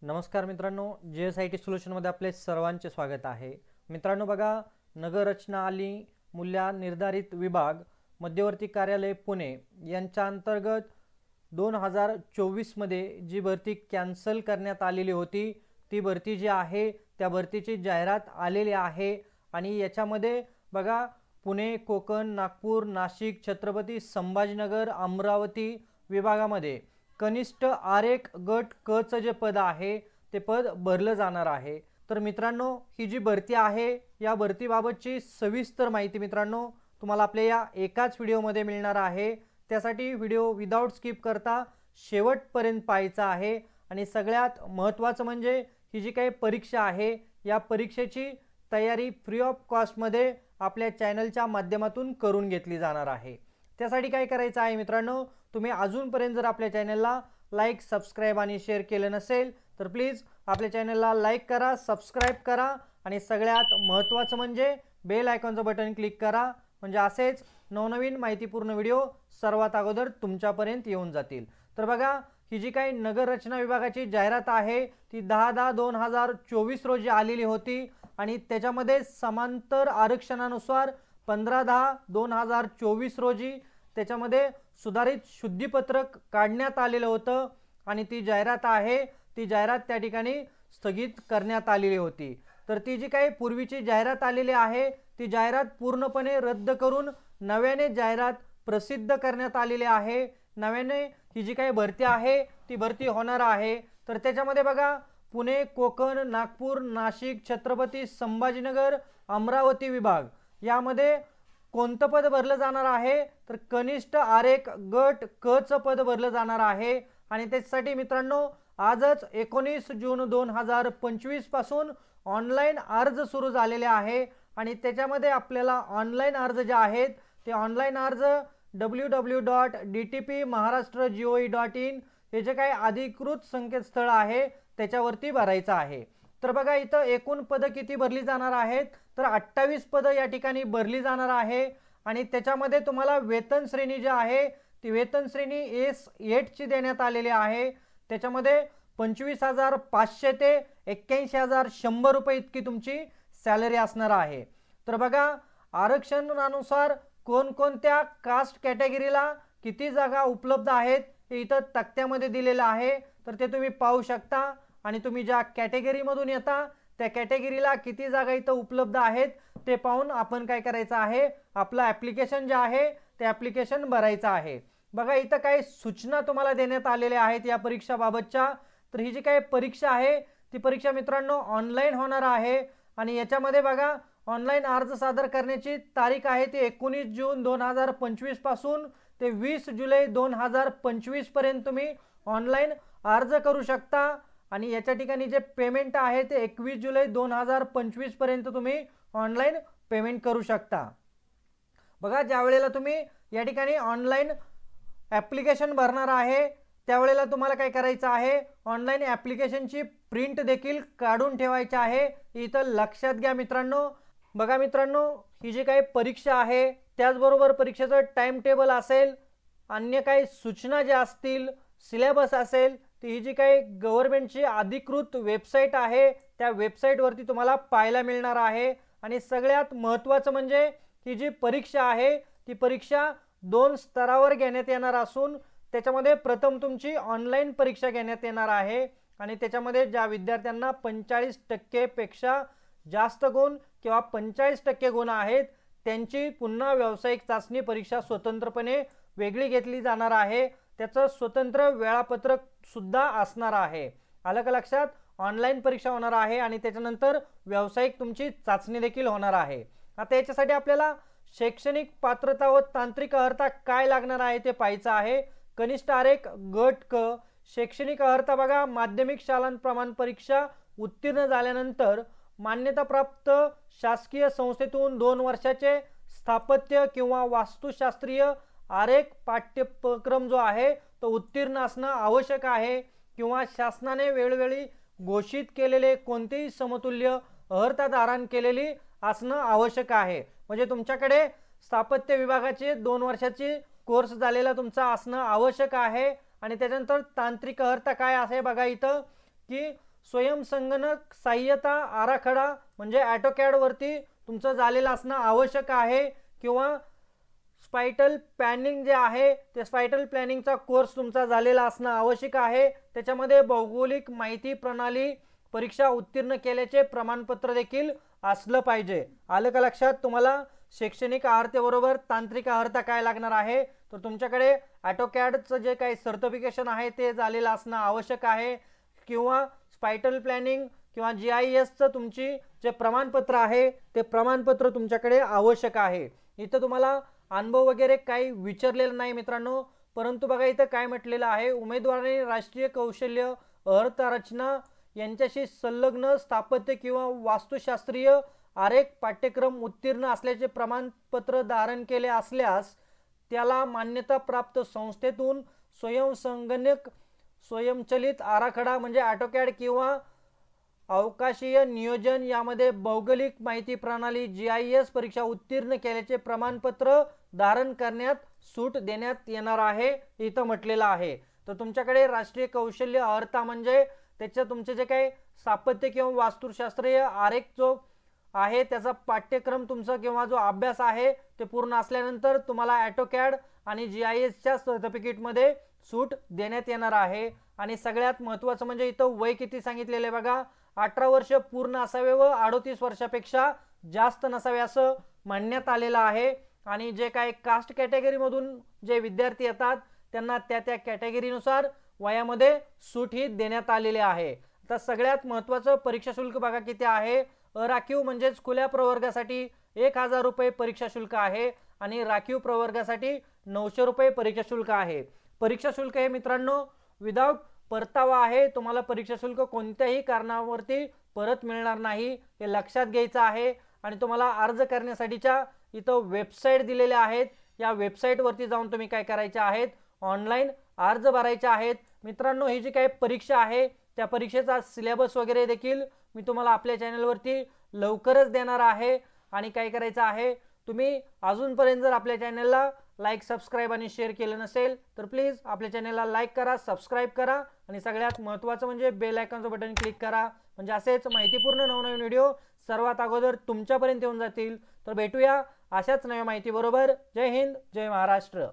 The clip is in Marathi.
नमस्कार मित्रांनो, JSIT सोल्युशनमध्ये आपले सर्वांचे स्वागत आहे। मित्रांनो बघा, नगर रचना आली मूल्य निर्धारित विभाग मध्यवर्ती कार्यालय पुणे यांच्या अंतर्गत 2024 मध्ये जी भरती कॅन्सल करण्यात आलेली होती ती भरती जी आहे त्या भरतीची जाहिरात आलेली आहे आणि याच्यामध्ये बघा पुणे, कोकण, नागपूर, नाशिक, छत्रपती संभाजीनगर, अमरावती विभागामध्ये कनिष्ठ आरेख गट क चं जे पद आहे ते पद भरलं जाणार आहे। तर मित्रांनो ही जी भरती आहे या भरतीबाबतची सविस्तर माहिती मित्रांनो तुम्हाला आपल्या या एकाच व्हिडिओमध्ये मिळणार आहे। त्यासाठी व्हिडिओ विदाउट स्किप करता शेवटपर्यंत पाहायचा आहे आणि सगळ्यात महत्त्वाचं म्हणजे ही जी काही परीक्षा आहे या परीक्षेची तयारी फ्री ऑफ कॉस्ट मध्ये आपल्या चॅनलच्या माध्यमातून करून घेतली जाणार आहे। त्यासाठी काय करायचं आहे मित्रांनो, तुम्ही अजूनपर्यंत जर आपल्या चॅनलला लाईक, सबस्क्राइब आणि शेअर केलं नसेल तर प्लीज आपल्या चॅनलला लाईक करा, सबस्क्राइब करा आणि सगळ्यात महत्त्वाचं म्हणजे बेल आयकॉनचं बटन क्लिक करा, म्हणजे असेच नवनवीन माहितीपूर्ण व्हिडिओ सर्वात अगोदर तुमच्यापर्यंत येऊन जातील। तर बघा ही जी काही नगर रचना विभागाची जाहिरात आहे ती 10/10/2024 रोजी आलेली होती आणि त्याच्यामध्ये समांतर आरक्षणानुसार 15/10/2024 रोजी त्याच्यामध्ये सुधारित शुद्धीपत्रक काढण्यात आलेलं होतं आणि ती जाहिरात आहे ती जाहिरात त्या ठिकाणी स्थगित करण्यात आलेली होती। तर ती जी काही पूर्वीची जाहिरात आलेली आहे ती जाहिरात पूर्णपणे रद्द करून नव्याने जाहिरात प्रसिद्ध करण्यात आलेली आहे। नव्याने ही जी काही भरती आहे ती भरती होणार आहे। तर त्याच्यामध्ये बघा पुणे, कोकण, नागपूर, नाशिक, छत्रपती संभाजीनगर, अमरावती विभाग यामध्ये कोणतं पद भरलं जाणार आहे तर कनिष्ठ आरेख गट क चं पद भरलं जाणार आहे आणि त्यासाठी मित्रांनो आजच 19 जून 2025 पासून ऑनलाइन अर्ज सुरू झालेले आहे आणि त्याच्यामध्ये आपल्याला ऑनलाइन अर्ज जे आहेत ते ऑनलाइन अर्ज www.dtpmaharashtra.gov.in हे जे काही अधिकृत संकेतस्थळ आहे त्याच्यावरती भरायचं आहे। तर बघा इथं एकूण पद किती भरली जाणार आहेत तर 28 पद या ठिकाणी भरली जाणार आहे आणि त्याच्यामध्ये तुम्हाला वेतन श्रेणी जी आहे ती वेतन श्रेणी S8 ची देण्यात आलेली आहे। त्याच्यामध्ये 25,500 ते 81,100 रुपये इतकी तुमची सॅलरी असणार आहे। तर बघा आरक्षणानुसार कोणकोणत्या कास्ट कॅटेगरीला किती जागा उपलब्ध आहेत हे इथं तक्त्यामध्ये दिलेलं आहे, तर ते तुम्ही पाहू शकता आणि तुम्ही ज्या कॅटेगरीमधून येता त्या कॅटेगरीला किती जागा इथं उपलब्ध आहेत ते पाहून आपण काय करायचं आहे आपलं ॲप्लिकेशन जे आहे ते ॲप्लिकेशन भरायचं आहे। बघा इथं काही सूचना तुम्हाला देण्यात आलेल्या आहेत या परीक्षाबाबतच्या। तर ही जी काही परीक्षा आहे ती परीक्षा मित्रांनो ऑनलाईन होणार आहे आणि याच्यामध्ये बघा ऑनलाईन अर्ज सादर करण्याची तारीख आहे ती 19 जून 2025 पासून ते 20 जुलै 2025 पर्यंत तुम्ही ऑनलाईन अर्ज करू शकता आणि याच्या ठिकाणी जे पेमेंट आहे ते 21 जुलै 2025 पर्यंत तुम्ही ऑनलाईन पेमेंट करू शकता। बघा ज्या वेळेला तुम्ही या ठिकाणी ऑनलाईन ॲप्लिकेशन भरणार आहे त्यावेळेला तुम्हाला काय करायचं आहे ऑनलाईन ॲप्लिकेशनची प्रिंट देखील काढून ठेवायची आहे, इथं लक्षात घ्या मित्रांनो। बघा मित्रांनो ही जी काही परीक्षा आहे त्याचबरोबर परीक्षेचं टाइम टेबल असेल, अन्य काही सूचना ज्या असतील, सिलेबस असेल ती ही जी काही गव्हर्नमेंटची अधिकृत वेबसाईट आहे त्या वेबसाईटवरती तुम्हाला पाहायला मिळणार आहे। आणि सगळ्यात महत्त्वाचं म्हणजे ही जी परीक्षा आहे ती परीक्षा 2 स्तरावर घेण्यात येणार असून त्याच्यामध्ये प्रथम तुमची ऑनलाईन परीक्षा घेण्यात येणार आहे आणि त्याच्यामध्ये ज्या विद्यार्थ्यांना 45% पेक्षा जास्त गुण किंवा 45% गुण आहेत त्यांची पुन्हा व्यावसायिक चाचणी परीक्षा स्वतंत्रपणे वेगळी घेतली जाणार आहे, त्याचं स्वतंत्र वेळापत्रक सुद्धा असणार आहे। आलं का लक्षात? ऑनलाईन परीक्षा होणार आहे आणि त्याच्यानंतर व्यावसायिक तुमची चाचणी देखील होणार आहे। आता याच्यासाठी आपल्याला शैक्षणिक पात्रता व तांत्रिक अर्हता काय लागणार आहे ते पाहायचं आहे। कनिष्ठ आरेख गट क शैक्षणिक अर्हता बघा माध्यमिक शालांत प्रमाण परीक्षा उत्तीर्ण झाल्यानंतर मान्यताप्राप्त शासकीय संस्थेतून 2 वर्षाचे स्थापत्य किंवा वास्तुशास्त्रीय आरेख पाठ्यक्रम जो आहे तो उत्तीर्ण असणं आवश्यक आहे किंवा शासनाने वेळोवेळी घोषित केलेले कोणतेही समतुल्य अर्हताधारण केलेली असणं आवश्यक आहे। म्हणजे तुमच्याकडे स्थापत्य विभागाचे 2 वर्षाची कोर्स झालेला तुमचा असणं आवश्यक आहे आणि त्यानंतर तांत्रिक अर्हता काय आहे बघा इथं की स्वयंसंगणक सहाय्यता आराखडा म्हणजे AutoCAD वरती तुमचं झालेलं असणं आवश्यक आहे, किंवा स्पायटल प्लॅनिंग जे आहे ते स्पायटल प्लॅनिंगचा कोर्स तुमचा झालेला असणं आवश्यक आहे। त्याच्यामध्ये भौगोलिक माहिती प्रणाली परीक्षा उत्तीर्ण केल्याचे प्रमाणपत्र देखील असलं पाहिजे। आलं का लक्षात तुम्हाला? शैक्षणिक अर्हतेबरोबर तांत्रिक अर्हता काय लागणार आहे, तर तुमच्याकडे AutoCADचं जे काही सर्टिफिकेशन आहे ते झालेलं असणं आवश्यक आहे, किंवा स्पायटल प्लॅनिंग किंवा GISचं तुमची जे प्रमाणपत्र आहे ते प्रमाणपत्र तुमच्याकडे आवश्यक आहे। इथं तुम्हाला अनुभव वगैरे काही विचारलेलं नाही मित्रांनो, परंतु बघा इथं काय म्हटलेलं आहे, उमेदवाराने राष्ट्रीय कौशल्य अर्थरचना यांच्याशी संलग्न स्थापत्य किंवा वास्तुशास्त्रीय आरेख पाठ्यक्रम उत्तीर्ण असल्याचे प्रमाणपत्र धारण केले असल्यास त्याला मान्यता प्राप्त संस्थेतून स्वयंसंगणक स्वयंचलित आराखडा म्हणजे AutoCAD किंवा अवकाशीय नियोजन यामध्ये भौगोलिक माहिती प्रणाली GIS परीक्षा उत्तीर्ण केल्याचे प्रमाणपत्र धारण करण्यात सूट देण्यात येणार आहे इथं म्हटलेलं आहे। तर तुमच्याकडे राष्ट्रीय कौशल्य अर्हता म्हणजे त्याच्या तुमचे जे काही स्थापत्य किंवा वास्तुशास्त्रीय आरेख जो आहे त्याचा पाठ्यक्रम तुमचा किंवा जो अभ्यास आहे ते पूर्ण असल्यानंतर तुम्हाला AutoCAD आणि GISच्या सर्टिफिकेटमध्ये सूट देण्यात येणार आहे। आणि सगळ्यात महत्त्वाचं म्हणजे इथं वय किती सांगितलेलं आहे बघा, 18 वर्ष पूर्ण असावे व 38 वर्षापेक्षा जास्त नसावे असं म्हणण्यात आलेलं आहे। आणि जे काही कास्ट कॅटेगरीमधून जे विद्यार्थी येतात त्यांना त्या त्या कॅटेगरीनुसार वयामध्ये सूट ही देण्यात आलेली आहे। आता सगळ्यात महत्त्वाचं परीक्षा शुल्क बघा किती आहे। राखीव म्हणजेच खुल्या प्रवर्गासाठी 1000 रुपये परीक्षा शुल्क आहे आणि राखीव प्रवर्गासाठी 900 रुपये परीक्षा शुल्क आहे। परीक्षा शुल्क हे मित्रांनो विदाउट परतावा आहे, तुम्हाला परीक्षा शुल्क कोणत्याही कारणावरती परत मिळणार नाही, हे लक्षात घ्यायचं आहे। आणि तुम्हाला अर्ज करण्यासाठीच्या इथं वेबसाईट दिलेल्या आहेत, या वेबसाईटवरती जाऊन तुम्ही काय करायचे आहेत, ऑनलाईन अर्ज भरायचे आहेत। मित्रांनो ही जी काही परीक्षा आहे त्या परीक्षेचा सिलेबस वगैरे देखील मी तुम्हाला आपल्या चॅनलवरती लवकरच देणार आहे। आणि काय करायचं आहे, तुम्ही अजूनपर्यंत जर आपल्या चॅनलला लाईक सबस्क्राईब आणि शेअर केलं नसेल तर प्लीज आपल्या चॅनलला लाईक करा, सबस्क्राईब करा आणि सगळ्यात महत्त्वाचं म्हणजे बेल आयकॉनचं बटन क्लिक करा, म्हणजे असेच माहितीपूर्ण नवनवीन व्हिडिओ सर्वात अगोदर तुमच्यापर्यंत येऊन जातील। तर भेटूया अशाच नव्या माहिती बरोबर। जय हिंद, जय महाराष्ट्र।